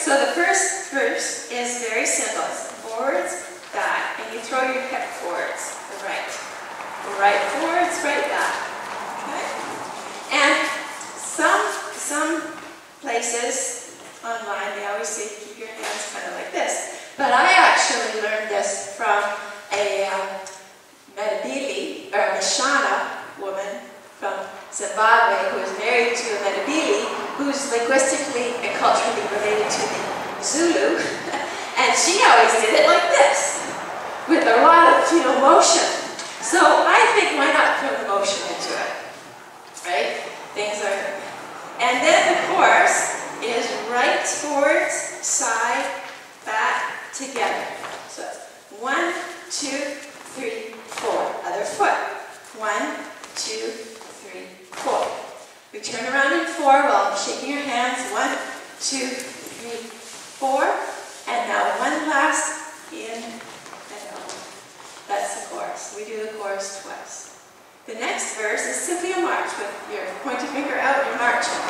So the first verse is very simple. It's forwards, back, and you throw your hip forwards, right. Right forwards, right back. Okay? And some places online, they always say keep your hands kind of like this. But I actually learned this from a Medibili, or a Mishana woman from Zimbabwe who is married to a Medibili who's linguistically and culturally related to the Zulu. And she always did it like this, with a lot of motion. So I think why not throw the motion into it, right? Things are, and then the chorus is right forwards, side, back, together. So 1, 2, 3, 4. Other foot. 1, 2, 3, 4. We turn around in 4 while shaking your hands. 1, 2, 3, 4. And now one last in and out. That's the chorus. We do the chorus twice. The next verse is simply a march with your pointer finger out, you're marching.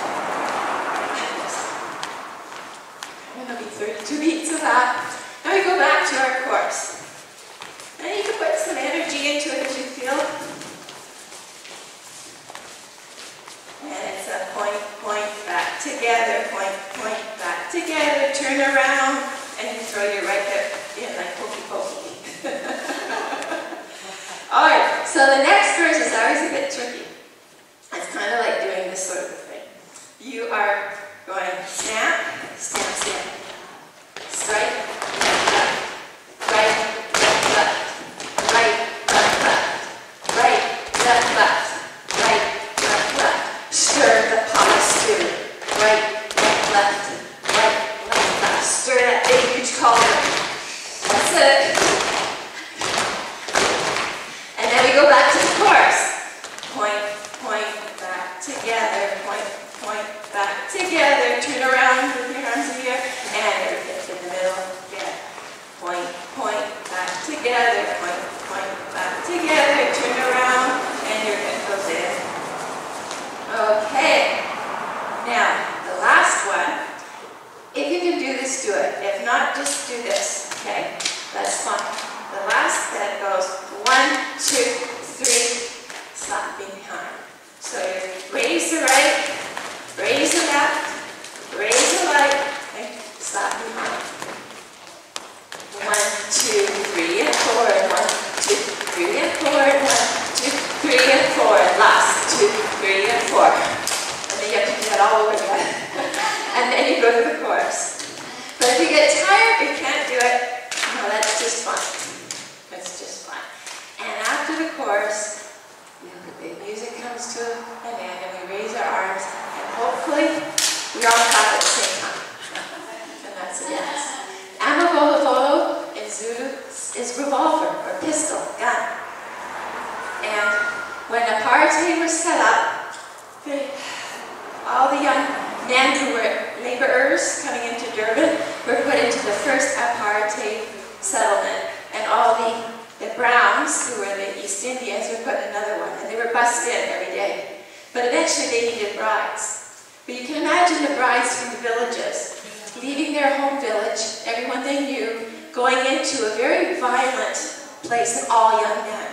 And there'll be 32 beats of that. Now we go back to our chorus. And you can put some energy into it as you feel. And it's a point, point, back together, point, point, back together, turn around, and you throw your right hip in like pokey pokey. Alright, so the next verse is always a bit tricky. It's kind of like doing this sort of thing. You are going snap, snap, snap. Strike, left, left. Right, left, left. Right, left, left. Right, left, left. Right, left, left. Stir the posture. Right, left, left. Right, left, left. Stir that big huge cauldron. That's it. And then we go back to the chorus. Point, point, back together. Point, point, back together. Turn around with your arms in the air. And your hip in the middle. Again. Point, point, back together. Point, point, back together. Turn around. And your hip goes in. Okay. Now, the last one. If you can do this, do it. If not, just do this. Okay? That's fine. The last set goes 1, 2, 3, slapping behind. So you raise the right, raise the left, raise the right, okay? Slap behind. 1, 2, 3, and forward. 1, 2, 3, and forward. 1, 2, 3, and forward. Last 2, 3, and 4. And then you have to do that all over again. And then you go to the chorus. But if you get tired, you can't do it. No, that's just fine. That's just fine. And after the chorus, the music comes to an end and we raise our arms and hopefully we all clap at the same time. And that's the dance. Amavolovolo in Zulu is revolver or pistol, gun. And when apartheid was set up, all the young men who were laborers coming into Durban were put into the first apartheid settlement, and all the Browns, who were the East Indians, were put in another one, and they were bussed in every day. But eventually they needed brides. But you can imagine the brides from the villages, leaving their home village, everyone they knew, going into a very violent place of all young men.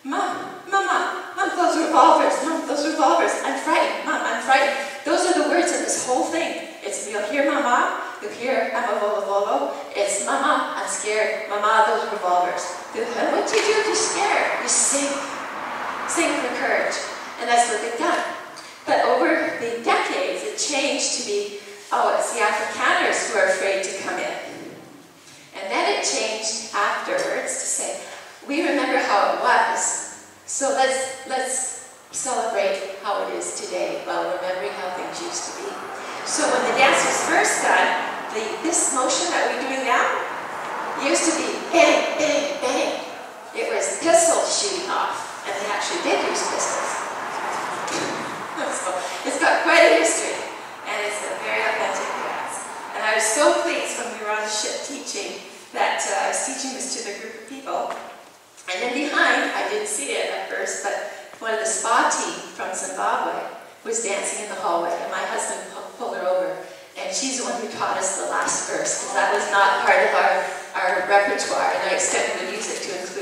Mom, Mama, Mom, those revolvers, Mom, those revolvers. I'm frightened, Mom, I'm frightened. Those are the words of this whole thing. It's, you'll hear Mama, you'll hear Amavolovolo. It's Mama, I'm scared. Mama, those revolvers. And what do you do if you're scared? You sing. Sing for courage. And that's what they've done. But over the decades, it changed to be, oh, it's the Afrikaners who are afraid to come in. And then it changed afterwards to say, we remember how it was, so let's celebrate how it is today while remembering how things used to be. So when the dance was first done, this motion that we're doing now used to be bang, bang, bang. It was pistols shooting off, and they actually did use pistols. So it's got quite a history, and it's a very authentic dance. And I was so pleased when we were on the ship teaching that I was teaching this to the group of people. And then behind, I didn't see it at first, but one of the spa team from Zimbabwe was dancing in the hallway, and my husband pulled her over, and And she's the one who taught us the last verse, because that was not part of our repertoire, and I extended the music to include